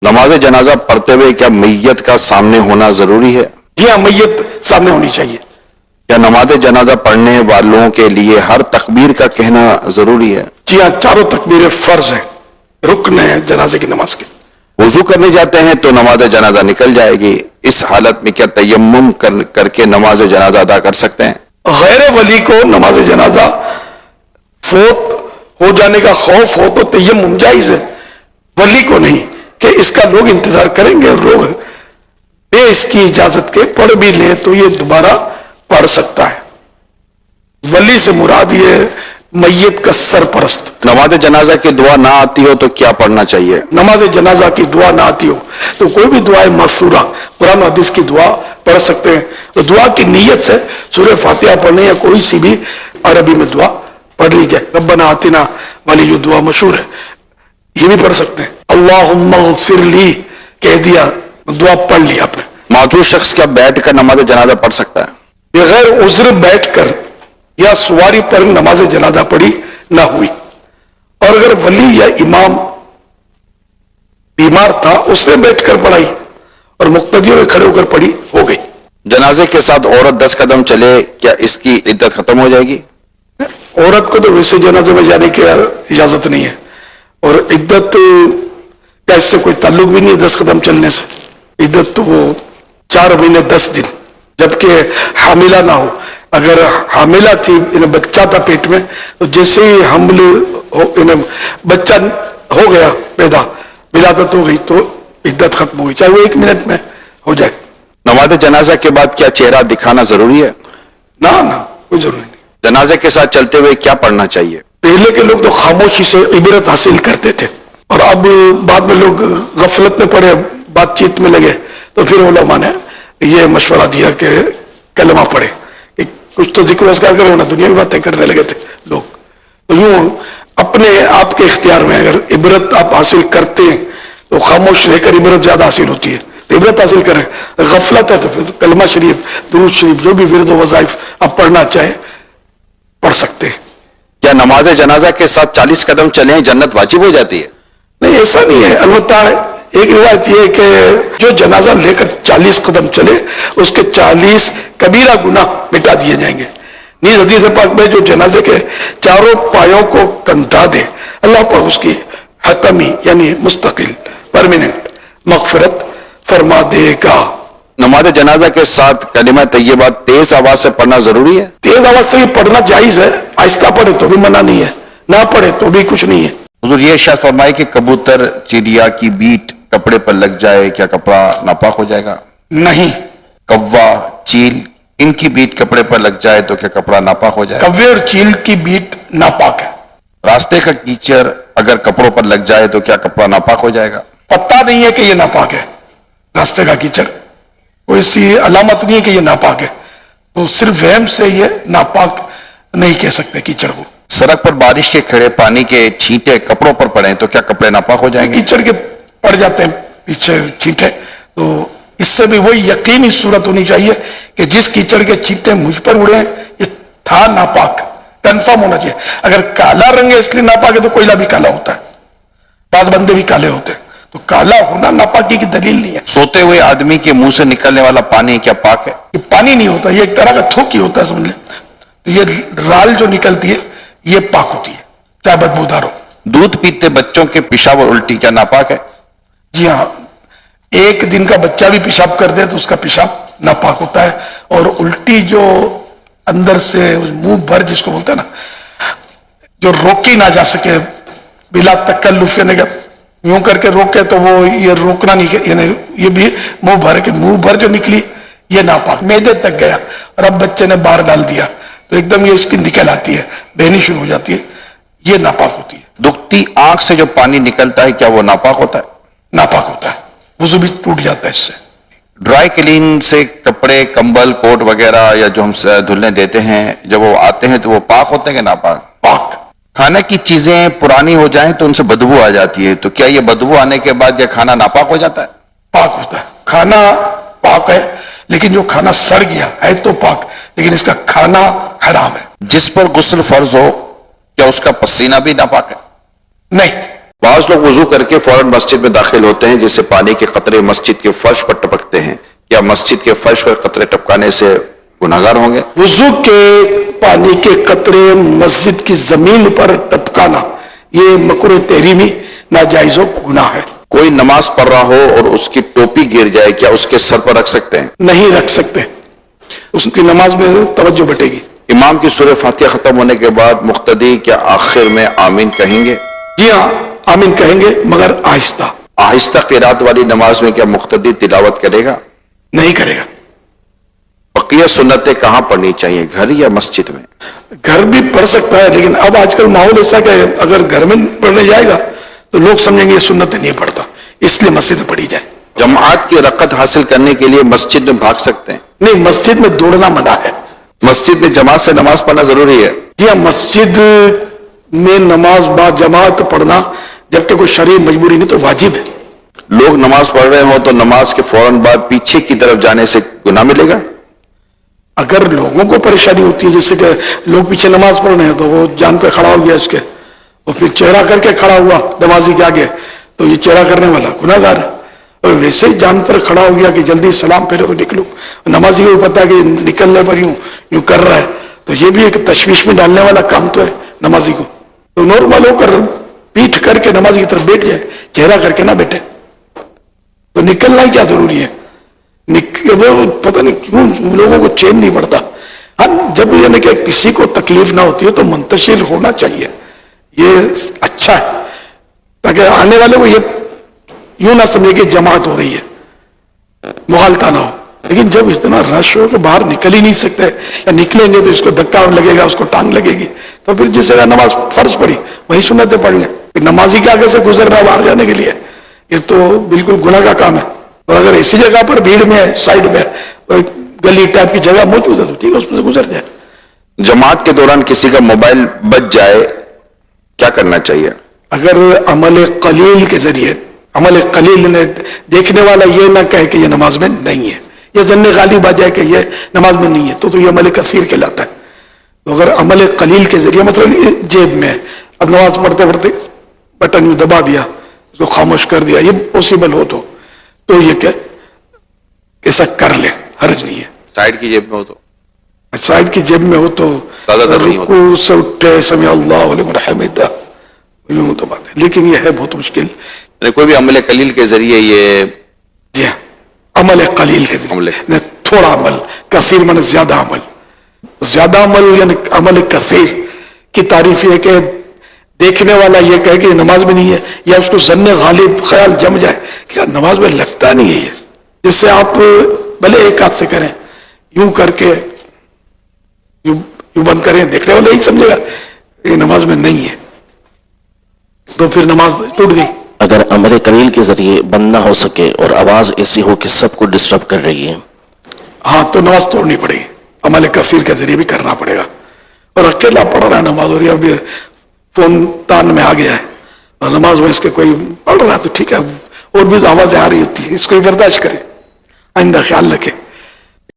नमाज जनाजा पढ़ते हुए क्या मैयत का सामने होना जरूरी है? जी हाँ, मैयत सामने होनी चाहिए। क्या नमाज जनाजा पढ़ने वालों के लिए हर तकबीर का कहना जरूरी है? जी हाँ, चारों तकबीरें फर्ज है, रुकन है जनाजे की नमाज के। वुजू करने जाते हैं तो नमाज जनाजा निकल जाएगी, इस हालत में क्या तयम्मुम करके नमाज जनाजा अदा कर सकते हैं? गैर वली को नमाज जनाजा फोत हो जाने का खौफ हो तो तयम्मुम जायज है, वली को नहीं कि इसका लोग इंतजार करेंगे और लोग बे इसकी इजाजत के पढ़ भी ले तो ये दोबारा पढ़ सकता है। वली से मुराद ये मैयत का सरपरस्त। नमाज जनाजा की दुआ ना आती हो तो क्या पढ़ना चाहिए? नमाज जनाजा की दुआ ना आती हो तो कोई भी दुआ मस्तूरा कुरान हदीस की दुआ पढ़ सकते हैं। तो दुआ की नीयत से सूरह फातिहा पढ़ने या कोई सी भी अरबी में दुआ पढ़ ली जाए। रब्बना आतिना वाली जो दुआ मशहूर है ये भी पढ़ सकते हैं। अल्लाहुम्मा ग़फ़िर ली कह दिया, दुआ पढ़ ली आपने। माजूर शख्स क्या बैठ कर नमाज जनाजा पढ़ सकता है? बगैर उज़्र बैठकर या सवारी पर नमाज जनाजा पढ़ी ना हुई, और अगर वली या इमाम बीमार था उसने बैठकर पढ़ाई और मुक्तदियों में खड़े होकर पढ़ी, हो गई। जनाजे के साथ औरत 10 कदम चले क्या इसकी इद्दत खत्म हो जाएगी? औरत को तो वैसे जनाजे में जाने की इजाजत नहीं है, और इद्दत का इससे कोई ताल्लुक भी नहीं है 10 कदम चलने से। इद्दत तो वो 4 महीने 10 दिन, जबकि हामिला ना हो। अगर हामिला थी, इन्हें बच्चा था पेट में, तो जैसे ही हमल हो, इन्हें बच्चा हो गया पैदा, विलादत हो गई तो इद्दत खत्म हो गई, चाहे वो 1 मिनट में हो जाए। नमाज जनाजा के बाद क्या चेहरा दिखाना जरूरी है? ना ना, कोई जरूरी नहीं। जनाजे के साथ चलते हुए क्या पढ़ना चाहिए? पहले के लोग तो खामोशी से इबरत हासिल करते थे, और अब बाद में लोग गफलत में पड़े, बातचीत में लगे, तो फिर उलमा ने ये मशवरा दिया कि कलमा पढ़े, कि कुछ तो जिक्र असकार करो ना, दुनिया की बातें करने लगे थे लोग। तो यूं अपने आप के इख्तियार में अगर इबरत आप हासिल करते हैं तो खामोश रहकर इबरत ज्यादा हासिल होती है, तो इबरत हासिल करें। गफलत है तो फिर कलमा शरीफ, दुरूद शरीफ, जो भी विरद वज़ाइफ आप पढ़ना चाहें पढ़ सकते हैं। क्या नमाज जनाजा के साथ 40 कदम चलें जन्नत वाजिब हो जाती है? नहीं, ऐसा नहीं है। अलबत्ता एक रिवायत ये है कि जो जनाजा लेकर 40 कदम चले उसके 40 कबीरा गुनाह मिटा दिए जाएंगे। नीज हदीस पाक में जो जनाजे के चारों पायों को कंधा दे, अल्लाह पाक उसकी हतमी यानी मुस्तकिल परमानेंट मगफिरत फरमा देगा। नमाज जनाजा के साथ कलिमा तैयबा तेज आवाज से पढ़ना जरूरी है? तेज आवाज से पढ़ना जायज है, आहिस्ता पढ़े तो भी मना नहीं है, ना पढ़े तो भी कुछ नहीं है। हुजूर ये इरशाद फरमाए कि कबूतर चिड़िया की बीट कपड़े पर लग जाए क्या कपड़ा नापाक हो जाएगा? नहीं, कौवा चील इनकी बीट कपड़े पर लग जाए तो क्या कपड़ा नापाक हो जाएगा? कव्वे और चील की बीट नापाक है। रास्ते का कीचड़ अगर कपड़ों पर लग जाए तो क्या कपड़ा नापाक हो जाएगा? पता नहीं है कि ये नापाक है, रास्ते का कीचड़ कोई सी अलामत नहीं है कि ये नापाक है, तो सिर्फ वहम से ये नापाक नहीं कह सकते कीचड़ को। सड़क पर बारिश के खड़े पानी के छींटे कपड़ों पर पड़े तो क्या कपड़े नापाक हो जाएंगे? कीचड़ के पड़ जाते हैं पीछे छींटे, तो इससे भी वही यकीनी सूरत होनी चाहिए कि जिस कीचड़ के छींटे मुझ पर उड़े ये था नापाक, कंफर्म होना चाहिए। अगर काला रंग है इसलिए नापाक है तो कोयला भी काला होता है, बाद बंदे भी काले होते हैं, तो काला होना नापाकी की दलील नहीं है। सोते हुए आदमी के मुंह से निकलने वाला पानी क्या पाक है? ये पानी नहीं होता, ये एक तरह का थूक ही होता है, समझ ले। तो ये राल जो निकलती है ये पाक होती है, चाहे बदबूदार हो। दूध पीते बच्चों के पेशाब और उल्टी क्या नापाक है? जी हाँ, 1 दिन का बच्चा भी पेशाब कर दे तो उसका पेशाब नापाक होता है, और उल्टी जो अंदर से मुंह भर जिसको बोलते हैं ना, जो रोकी ना जा सके बिला तकल्लुफ, यानी कि यूं करके रोके तो वो ये रोकना नहीं, यानी ये भी मुंह भर के, मुंह भर जो निकली ये नापाक, मैदे तक गया और अब बच्चे ने बाहर डाल दिया तो एकदम ये इसकी निकल आती है, बहनी शुरू हो जाती है, ये नापाक होती है। दुखती आंख से जो पानी निकलता है क्या वो नापाक होता है? नापाक होता है, वुजू भी टूट जाता है इससे। ड्राई क्लीन से कपड़े कंबल कोट वगैरह या जो हम धुलने देते हैं जब वो आते हैं तो वो पाक होते हैं कि नापाक? पाक। खाने की चीजें पुरानी हो जाएं तो उनसे बदबू आ जाती है, तो क्या ये बदबू आने के बाद ये खाना नापाक हो जाता है? पाक होता है, खाना पाक है, लेकिन जो खाना सड़ गया है तो पाक, लेकिन इसका खाना हराम है। जिस पर गुस्ल फर्ज हो क्या उसका पसीना भी नापाक है? नहीं, بعض لوگ وضو کر کے فوراً مسجد میں داخل ہوتے ہیں جس سے پانی کے قطرے مسجد کے فرش پر ٹپکتے ہیں. کیا مسجد کے فرش پر قطرے ٹپکانے سے گناہگار ہوں گے؟ وضو کے پانی کے قطرے مسجد کی زمین پر ٹپکانا یہ مکروہ تحریمی ناجائز و گناہ ہے. کوئی نماز پڑھ رہا ہو اور اس کی ٹوپی گر جائے کیا اس کے سر پر رکھ سکتے ہیں؟ نہیں رکھ سکتے، اس کی نماز میں توجہ بٹے گی. امام کی سورہ فاتحہ ختم ہونے کے بعد مقتدی کیا آخر میں آمین کہیں گے؟ جی ہاں، آمین کہیں گے مگر آہستہ. آہستہ قرات والی نماز میں کیا مقتدی تلاوت کرے گا؟ نہیں کرے گا. بقیہ سنتیں کہاں پڑھنی چاہیے، گھر یا مسجد میں؟ گھر بھی پڑھ سکتا ہے، لیکن اب آج کل ماحول ایسا کہ اگر گھر میں پڑھنے جائے گا تو لوگ سمجھیں گے یہ سنت نہیں پڑھتا، اس لیے مسجد میں پڑھی جائے. جماعت کی رکعت حاصل کرنے کے لیے مسجد میں بھاگ سکتے ہیں؟ نہیں، مسجد میں دوڑنا منع ہے. مسجد میں جماعت سے نماز پڑھنا ضروری ہے؟ جی ہاں، مسجد میں نماز با جماعت پڑھنا جبکہ کوئی شرعی مجبوری نہیں تو واجب ہے. لوگ نماز پڑھ رہے ہوں تو نماز کے فوراً بعد پیچھے کی طرف جانے سے گناہ ملے گا؟ اگر لوگوں کو پریشانی ہوتی ہے، جیسے کہ لوگ پیچھے نماز پڑھ رہے ہیں تو وہ جان پہ کھڑا ہو گیا اس کے، اور پھر چہرہ کر کے کھڑا ہوا نمازی کے آگے، تو یہ چہرہ کرنے والا گناہ گار ہے. اور ویسے ہی جان پر کھڑا ہو گیا کہ جلدی سلام پھیرے تو نکلو، نمازی کو پتا کہ نکلنے پر یوں کر رہا ہے، تو یہ بھی ایک تشویش میں ڈالنے والا کام تو ہے نمازی کو. تو نارمل ہو کر پیٹھ کر کے نمازی کی طرف بیٹھ جائے، چہرہ کر کے نہ بیٹھے. تو نکلنا ہی کیا ضروری ہے؟ پتہ نہیں کیوں لوگوں کو چین نہیں پڑتا. ہاں، جب یعنی کہ کسی کو تکلیف نہ ہوتی ہو تو منتشر ہونا چاہیے، یہ اچھا ہے، تاکہ آنے والے کو یہ یوں نہ سمجھے کہ جماعت ہو رہی ہے، مغالطہ نہ ہو. لیکن جب اتنا رش ہو کہ باہر نکل ہی نہیں سکتے، یا نکلیں گے تو اس کو دھکا لگے گا، اس کو ٹانگ لگے گی، تو پھر جس جگہ نماز فرض پڑی وہیں سنتیں پڑھ لیں. پھر نمازی کے آگے سے گزرنا باہر جانے کے لیے یہ تو بالکل گناہ کا کام ہے. اور اگر اسی جگہ پر بھیڑ میں ہے، سائڈ میں گلی ٹائپ کی جگہ موجود ہے تو ٹھیک ہے، اس میں سے گزر جائے. جماعت کے دوران کسی کا موبائل بچ جائے کیا کرنا چاہیے؟ اگر عمل قلیل کے ذریعے، عمل قلیل نے دیکھنے والا یہ نہ کہے کہ یہ نماز میں نہیں ہے، یہ ذن غالب آ جائے کہ یہ نماز میں نہیں ہے، تو یہ عمل کثیر کہلاتا ہے. تو اگر عمل قلیل کے ذریعے مطلب جیب میں اب نماز پڑھتے پڑھتے بٹن دبا دیا، اس کو خاموش کر دیا، یہ پاسبل ہو تو یہ کہ ایسا کر لے، حرج نہیں ہے. سائڈ کی جیب میں ہو تو؟ سائڈ کی جیب میں ہو تو رکوع سے اٹھے سمع اللہ لمن حمدہ، یوں تو بات ہے، لیکن یہ ہے بہت مشکل. کوئی بھی عمل قلیل کے ذریعے یہ؟ جی ہاں، عمل قلیل کے ذریعے، تھوڑا عمل، کثیر من زیادہ عمل. زیادہ عمل یعنی عمل کثیر کی تعریف یہ کہ دیکھنے والا یہ کہے کہ یہ نماز میں نہیں ہے، یا اس کو ظن غالب خیال جم جائے کہ نماز میں لگتا نہیں ہے یہ، جس سے آپ بھلے ایک ہاتھ سے کریں، یوں کر کے یوں بند کریں، دیکھنے والا یہی سمجھے گا یہ نماز میں نہیں ہے، تو پھر نماز ٹوٹ گئی. اگر عمل قلیل کے ذریعے بند نہ ہو سکے اور آواز ایسی ہو کہ سب کو ڈسٹرب کر رہی ہے، ہاں تو نماز توڑنی پڑے گی، عمل کثیر کے ذریعے بھی کرنا پڑے گا. اور اکیلا پڑھ رہا ہے نماز، اور اب فون تان میں آ گیا ہے اور نماز میں اس کے کوئی پڑھ رہا ہے تو ٹھیک ہے، اور بھی آوازیں آ رہی ہوتی ہے، اس کو برداشت کرے، آئندہ خیال رکھے.